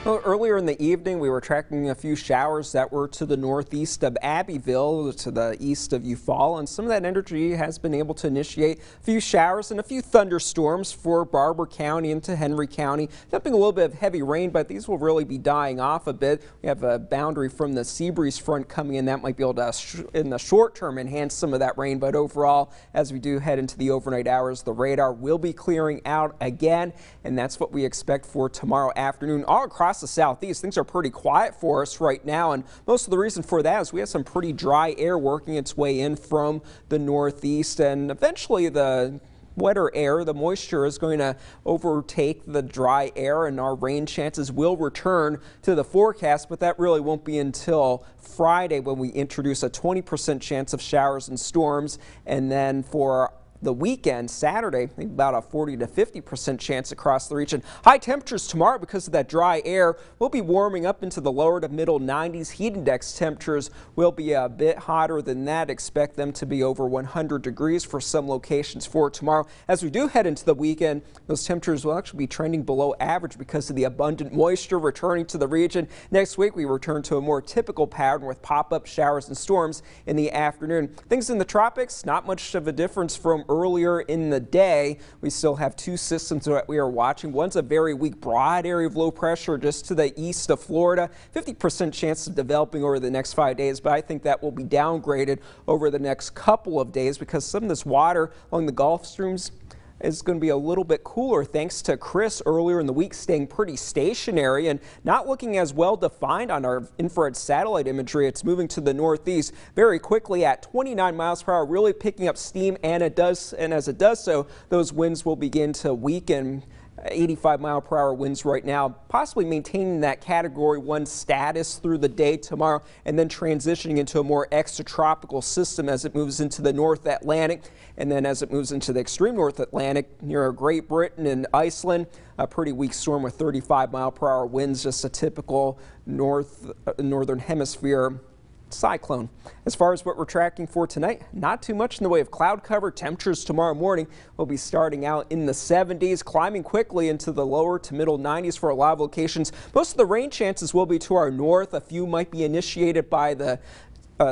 Well, earlier in the evening, we were tracking a few showers that were to the northeast of Abbeville, to the east of Eufaula, and some of that energy has been able to initiate a few showers and a few thunderstorms for Barber County into Henry County. Dumping a little bit of heavy rain, but these will really be dying off a bit. We have a boundary from the sea breeze front coming in. That might be able to, in the short term, enhance some of that rain, but overall, as we do head into the overnight hours, the radar will be clearing out again, and that's what we expect for tomorrow afternoon. All across the southeast, things are pretty quiet for us right now, and most of the reason for that is we have some pretty dry air working its way in from the northeast, and eventually the wetter air, the moisture, is going to overtake the dry air, and our rain chances will return to the forecast, but that really won't be until Friday when we introduce a 20% chance of showers and storms. And then for the weekend, Saturday, about a 40 to 50% chance across the region. High temperatures tomorrow because of that dry air. We'll be warming up into the lower to middle 90s. Heat index temperatures will be a bit hotter than that. Expect them to be over 100 degrees for some locations for tomorrow. As we do head into the weekend, those temperatures will actually be trending below average because of the abundant moisture returning to the region. Next week, we return to a more typical pattern with pop-up showers and storms in the afternoon. Things in the tropics, not much of a difference from earlier in the day. We still have two systems that we are watching. One's a very weak broad area of low pressure just to the east of Florida. 50% chance of developing over the next 5 days, but I think that will be downgraded over the next couple of days because some of this water along the Gulf streams is going to be a little bit cooler thanks to Chris earlier in the week staying pretty stationary and not looking as well defined on our infrared satellite imagery. It's moving to the northeast very quickly at 29 miles per hour, really picking up steam, and as it does so, those winds will begin to weaken. 85-mile-per-hour winds right now, possibly maintaining that Category 1 status through the day tomorrow, and then transitioning into a more extratropical system as it moves into the North Atlantic, and then as it moves into the extreme North Atlantic near Great Britain and Iceland. A pretty weak storm with 35-mile-per-hour winds, just a typical northern hemisphere cyclone. As far as what we're tracking for tonight, not too much in the way of cloud cover. Temperatures tomorrow morning will be starting out in the 70s, climbing quickly into the lower to middle 90s for a lot of locations. Most of the rain chances will be to our north. A few might be initiated by the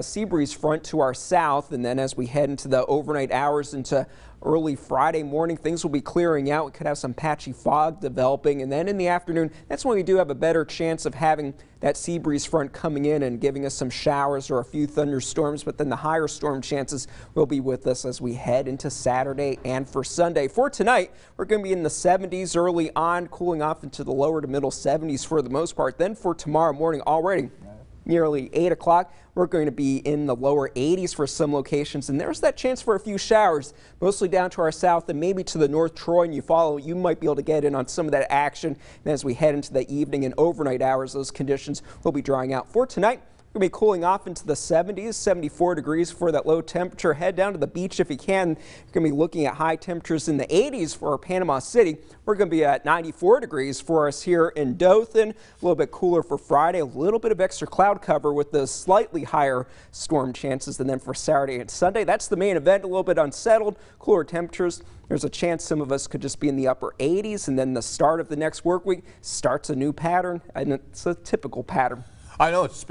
sea breeze front to our south, and then as we head into the overnight hours into early Friday morning, things will be clearing out. We could have some patchy fog developing, and then in the afternoon, that's when we do have a better chance of having that sea breeze front coming in and giving us some showers or a few thunderstorms, but then the higher storm chances will be with us as we head into Saturday and for Sunday. For tonight, we're going to be in the 70s early on, cooling off into the lower to middle 70s for the most part. Then for tomorrow morning, already nearly 8 o'clock, we're going to be in the lower 80s for some locations, and there's that chance for a few showers, mostly down to our south and maybe to the north. Troy and Eufaula, you might be able to get in on some of that action. And as we head into the evening and overnight hours, those conditions will be drying out. For tonight, we're going to be cooling off into the 70s, 74 degrees for that low temperature. Head down to the beach if you can. You're going to be looking at high temperatures in the 80s for Panama City. We're going to be at 94 degrees for us here in Dothan. A little bit cooler for Friday. A little bit of extra cloud cover with the slightly higher storm chances. And then for Saturday and Sunday, that's the main event. A little bit unsettled, cooler temperatures. There's a chance some of us could just be in the upper 80s. And then the start of the next work week starts a new pattern, and it's a typical pattern. I know it's